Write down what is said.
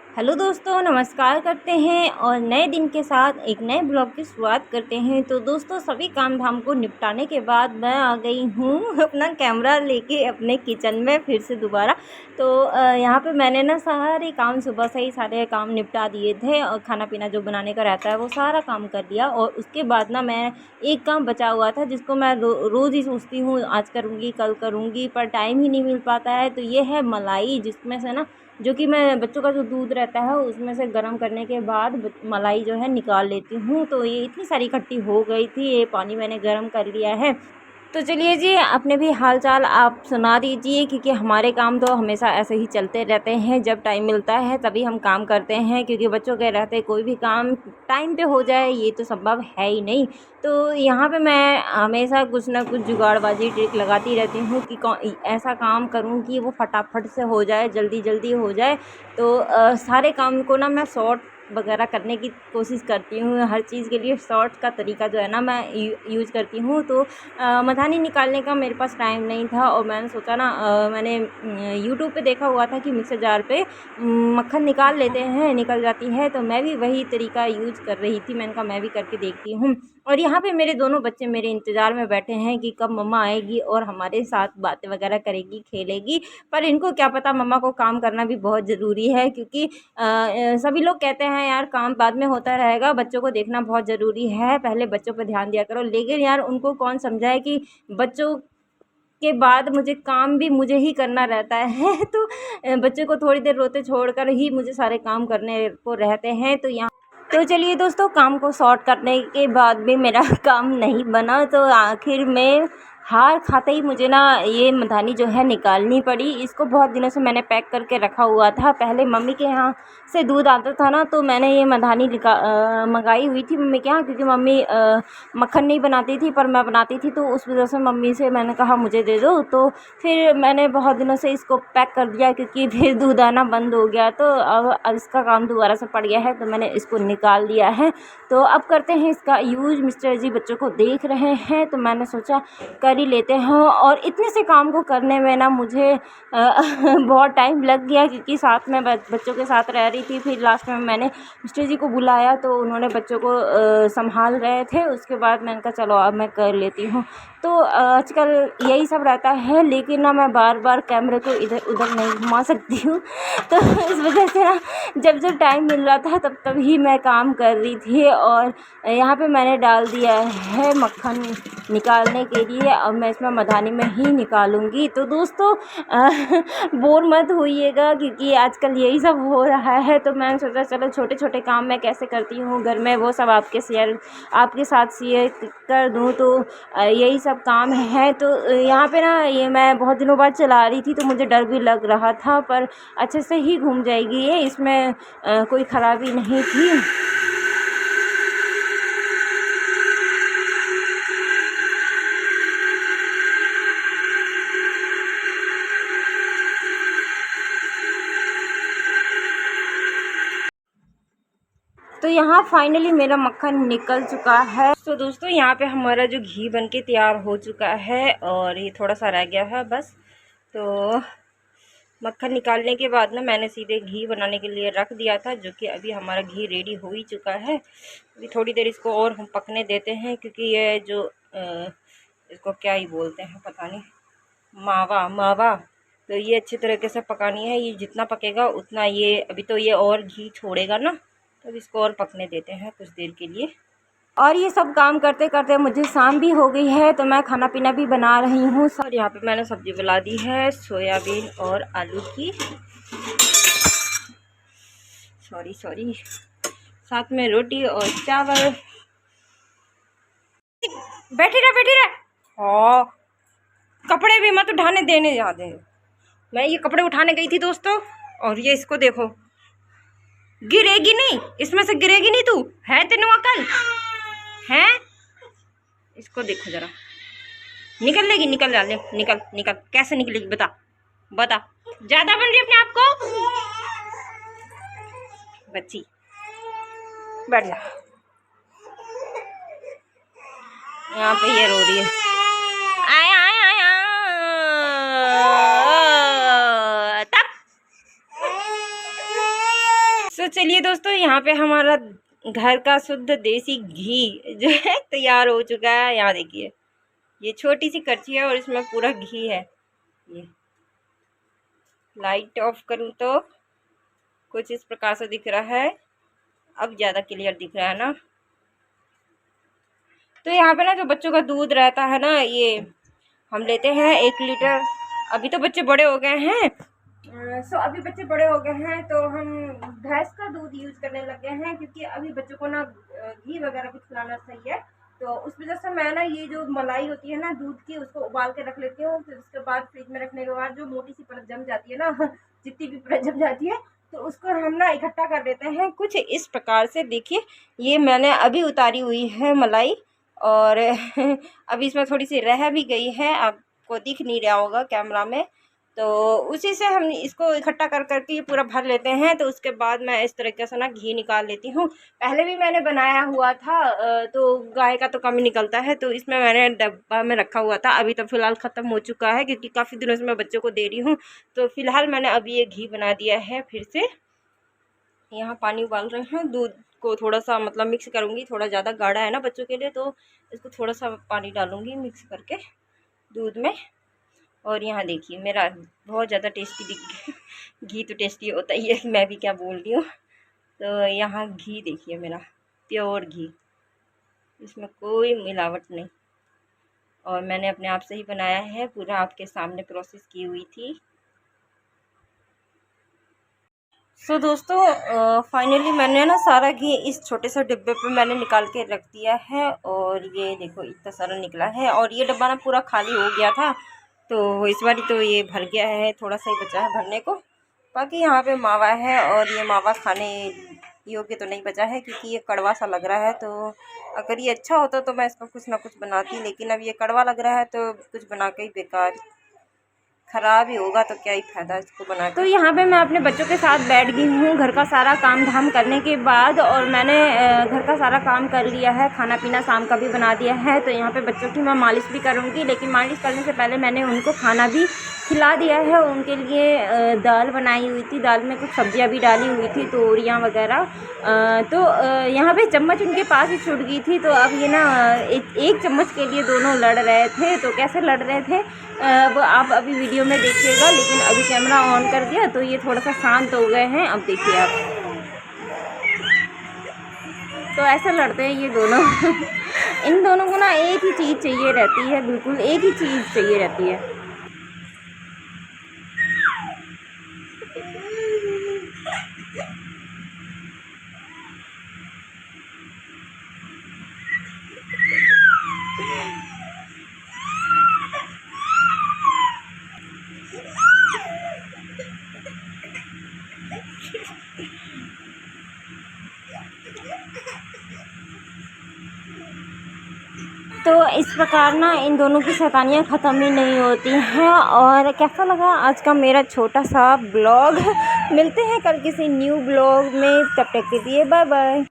Hello दोस्तों, नमस्कार करते हैं और नए दिन के साथ एक नए ब्लॉग की शुरुआत करते हैं। तो दोस्तों, सभी काम धाम को निपटाने के बाद मैं आ गई हूँ अपना कैमरा लेके अपने किचन में फिर से दोबारा। तो यहाँ पे मैंने ना सारे काम सुबह से ही सारे काम निपटा दिए थे और खाना पीना जो बनाने का रहता है वो सारा काम कर दिया। और उसके बाद ना मैं एक काम बचा हुआ था जिसको मैं रोज़ ही सोचती हूँ आज करूँगी कल करूँगी, पर टाइम ही नहीं मिल पाता है। तो ये है मलाई, जिसमें से ना जो कि मैं बच्चों का जो दूध रहता है उसमें से गर्म करने के बाद मलाई जो है निकाल लेती हूँ। तो ये इतनी सारी इकट्ठी हो गई थी, ये पानी मैंने गर्म कर लिया है। तो चलिए जी, अपने भी हाल चाल आप सुना दीजिए, क्योंकि हमारे काम तो हमेशा ऐसे ही चलते रहते हैं। जब टाइम मिलता है तभी हम काम करते हैं, क्योंकि बच्चों के रहते कोई भी काम टाइम पे हो जाए ये तो संभव है ही नहीं। तो यहाँ पे मैं हमेशा कुछ ना कुछ जुगाड़बाजी ट्रिक लगाती रहती हूँ कि ऐसा काम करूँ कि वो फटाफट से हो जाए, जल्दी जल्दी हो जाए। तो सारे काम को ना मैं शॉर्ट वगैरह करने की कोशिश करती हूँ। हर चीज़ के लिए शॉर्ट का तरीका जो है ना मैं यूज़ करती हूँ। तो मधानी निकालने का मेरे पास टाइम नहीं था और मैंने सोचा ना, मैंने यूट्यूब पे देखा हुआ था कि मिक्सर जार पे मक्खन निकाल लेते हैं, निकल जाती है। तो मैं भी वही तरीका यूज़ कर रही थी। मैंने कहा मैं भी करके देखती हूँ। और यहाँ पे मेरे दोनों बच्चे मेरे इंतज़ार में बैठे हैं कि कब मम्मा आएगी और हमारे साथ बातें वगैरह करेगी, खेलेगी। पर इनको क्या पता, मम्मा को काम करना भी बहुत ज़रूरी है, क्योंकि सभी लोग कहते हैं यार काम बाद में होता रहेगा, बच्चों को देखना बहुत ज़रूरी है, पहले बच्चों पर ध्यान दिया करो। लेकिन यार उनको कौन समझाए कि बच्चों के बाद मुझे काम भी मुझे ही करना रहता है तो बच्चे को थोड़ी देर रोते छोड़कर ही मुझे सारे काम करने को रहते हैं। तो यहाँ तो चलिए दोस्तों, काम को सॉर्ट करने के बाद भी मेरा काम नहीं बना। तो आखिर में हार खाते ही मुझे ना ये मधानी जो है निकालनी पड़ी। इसको बहुत दिनों से मैंने पैक करके रखा हुआ था। पहले मम्मी के यहाँ से दूध आता था ना, तो मैंने ये मधानी मंगाई हुई थी मम्मी के यहाँ, क्योंकि मम्मी मक्खन नहीं बनाती थी पर मैं बनाती थी। तो उस वजह से मम्मी से मैंने कहा मुझे दे दो। तो फिर मैंने बहुत दिनों से इसको पैक कर दिया, क्योंकि फिर दूध आना बंद हो गया। तो अब इसका काम दोबारा से पड़ गया है, तो मैंने इसको निकाल दिया है। तो अब करते हैं इसका यूज। मिस्टर जी बच्चों को देख रहे हैं तो मैंने सोचा कर ही लेते हैं। और इतने से काम को करने में ना मुझे बहुत टाइम लग गया, क्योंकि साथ में बच्चों के साथ रह रही थी। फिर लास्ट में मैंने मिस्टर जी को बुलाया तो उन्होंने बच्चों को संभाल रहे थे। उसके बाद मैंने कहा चलो अब मैं कर लेती हूँ। तो आजकल यही सब रहता है, लेकिन ना मैं बार बार कैमरे को इधर उधर नहीं घुमा सकती हूँ तो इस वजह से ना जब जब टाइम मिल रहा था तब तब ही मैं काम कर रही थी। और यहाँ पे मैंने डाल दिया है मक्खन निकालने के लिए। अब मैं इसमें मधानी में ही निकालूंगी। तो दोस्तों बोर मत होइएगा, क्योंकि आजकल यही सब हो रहा है। तो मैंने सोचा चलो छोटे छोटे काम मैं कैसे करती हूँ घर में वो सब आपके साथ शेयर कर दूँ। तो यही सब काम है। तो यहाँ पे ना ये मैं बहुत दिनों बाद चला रही थी तो मुझे डर भी लग रहा था, पर अच्छे से ही घूम जाएगी ये, इसमें कोई ख़राबी नहीं थी। तो यहाँ फाइनली मेरा मक्खन निकल चुका है। तो दोस्तों, यहाँ पे हमारा जो घी बनके तैयार हो चुका है और ये थोड़ा सा रह गया है बस। तो मक्खन निकालने के बाद ना मैंने सीधे घी बनाने के लिए रख दिया था, जो कि अभी हमारा घी रेडी हो ही चुका है। अभी थोड़ी देर इसको और हम पकने देते हैं, क्योंकि ये जो इसको क्या ही बोलते हैं पता नहीं, मावा मावा। तो ये अच्छी तरीके से पकानी है। ये जितना पकेगा उतना ये अभी तो ये और घी छोड़ेगा ना, तो इसको और पकने देते हैं कुछ देर के लिए। और ये सब काम करते करते मुझे शाम भी हो गई है, तो मैं खाना पीना भी बना रही हूँ। और यहाँ पे मैंने सब्जी बना दी है सोयाबीन और आलू की, सॉरी, साथ में रोटी और चावल। बैठी रहे। हाँ, कपड़े भी मत उठाने देने जाते। मैं ये कपड़े उठाने गई थी दोस्तों, और ये इसको देखो, गिरेगी नहीं, इसमें से गिरेगी नहीं। तू है तेनू अकल है? इसको देखो जरा, निकल लेगी, निकल जा ले, निकल निकल, कैसे निकलेगी बता बता। ज्यादा बन रही अपने आप को बच्ची, बैठ जा। यहाँ पे ये रो रही है, आया आया आया तब तो चलिए दोस्तों, यहाँ पे हमारा घर का शुद्ध देसी घी जो है तैयार हो चुका है। यहाँ देखिए, ये छोटी सी कड़छी है और इसमें पूरा घी है। ये लाइट ऑफ करूँ तो कुछ इस प्रकार से दिख रहा है। अब ज़्यादा क्लियर दिख रहा है ना। तो यहाँ पे ना जो बच्चों का दूध रहता है ना, ये हम लेते हैं 1 लीटर। अभी तो बच्चे बड़े हो गए हैं, अभी बच्चे बड़े हो गए हैं तो हम भैंस का दूध यूज करने लग गए हैं, क्योंकि अभी बच्चों को ना घी वगैरह भी खिलाना सही है। तो उस वजह से मैं ना ये जो मलाई होती है ना दूध की, उसको उबाल के रख लेती हूँ। फिर उसके बाद फ्रिज में रखने के बाद जो मोटी सी परत जम जाती है ना जितनी भी परत जम जाती है, तो उसको हम ना इकट्ठा कर देते हैं कुछ इस प्रकार से। देखिए, ये मैंने अभी उतारी हुई है मलाई, और अभी इसमें थोड़ी सी रह भी गई है, आपको दिख नहीं रहा होगा कैमरा में। तो उसी से हम इसको इकट्ठा कर करके ये पूरा भर लेते हैं। तो उसके बाद मैं इस तरीके से ना घी निकाल लेती हूँ। पहले भी मैंने बनाया हुआ था, तो गाय का तो कम ही निकलता है, तो इसमें मैंने डब्बा में रखा हुआ था। अभी तो फ़िलहाल ख़त्म हो चुका है, क्योंकि काफ़ी दिनों से मैं बच्चों को दे रही हूँ। तो फ़िलहाल मैंने अभी ये घी बना दिया है फिर से। यहाँ पानी उबाल रहे हैं, दूध को थोड़ा सा मतलब मिक्स करूँगी। थोड़ा ज़्यादा गाढ़ा है ना बच्चों के लिए, तो इसको थोड़ा सा पानी डालूँगी मिक्स करके दूध में। और यहाँ देखिए, मेरा बहुत ज़्यादा टेस्टी दिख घी तो टेस्टी होता ही है, मैं भी क्या बोल रही हूँ। तो यहाँ घी देखिए, मेरा प्योर घी, इसमें कोई मिलावट नहीं, और मैंने अपने आप से ही बनाया है, पूरा आपके सामने प्रोसेस की हुई थी। दोस्तों, फाइनली मैंने ना सारा घी इस छोटे से डिब्बे पे मैंने निकाल के रख दिया है, और ये देखो इतना सारा निकला है। और ये डब्बा ना पूरा खाली हो गया था, तो इस बारी तो ये भर गया है, थोड़ा सा ही बचा है भरने को। बाकी यहाँ पे मावा है, और ये मावा खाने योग्य तो नहीं बचा है, क्योंकि ये कड़वा सा लग रहा है। तो अगर ये अच्छा होता तो मैं इसका कुछ ना कुछ बनाती, लेकिन अब ये कड़वा लग रहा है तो कुछ बना के ही बेकार, ख़राब ही होगा, तो क्या ही फ़ायदा इसको बना के। तो यहाँ पे मैं अपने बच्चों के साथ बैठ गई हूँ घर का सारा काम धाम करने के बाद, और मैंने घर का सारा काम कर लिया है, खाना पीना शाम का भी बना दिया है। तो यहाँ पे बच्चों की मैं मालिश भी करूँगी, लेकिन मालिश करने से पहले मैंने उनको खाना भी खिला दिया है। उनके लिए दाल बनाई हुई थी, दाल में कुछ सब्जियाँ भी डाली हुई थी, तोरियाँ वगैरह। तो यहाँ पे चम्मच उनके पास ही छूट गई थी, तो अब ये ना एक चम्मच के लिए दोनों लड़ रहे थे। तो कैसे लड़ रहे थे वो आप अभी वीडियो में देखिएगा, लेकिन अभी कैमरा ऑन कर दिया तो ये थोड़ा सा शांत हो गए हैं। अब देखिए आप, तो ऐसे लड़ते हैं ये दोनों इन दोनों को ना एक ही चीज़ चाहिए रहती है, बिल्कुल एक ही चीज़ चाहिए रहती है। तो इस प्रकार ना इन दोनों की शैतानियाँ ख़त्म ही नहीं होती हैं। और कैसा लगा आज का मेरा छोटा सा ब्लॉग। मिलते हैं कल किसी न्यू ब्लॉग में, तब तक के लिए बाय बाय।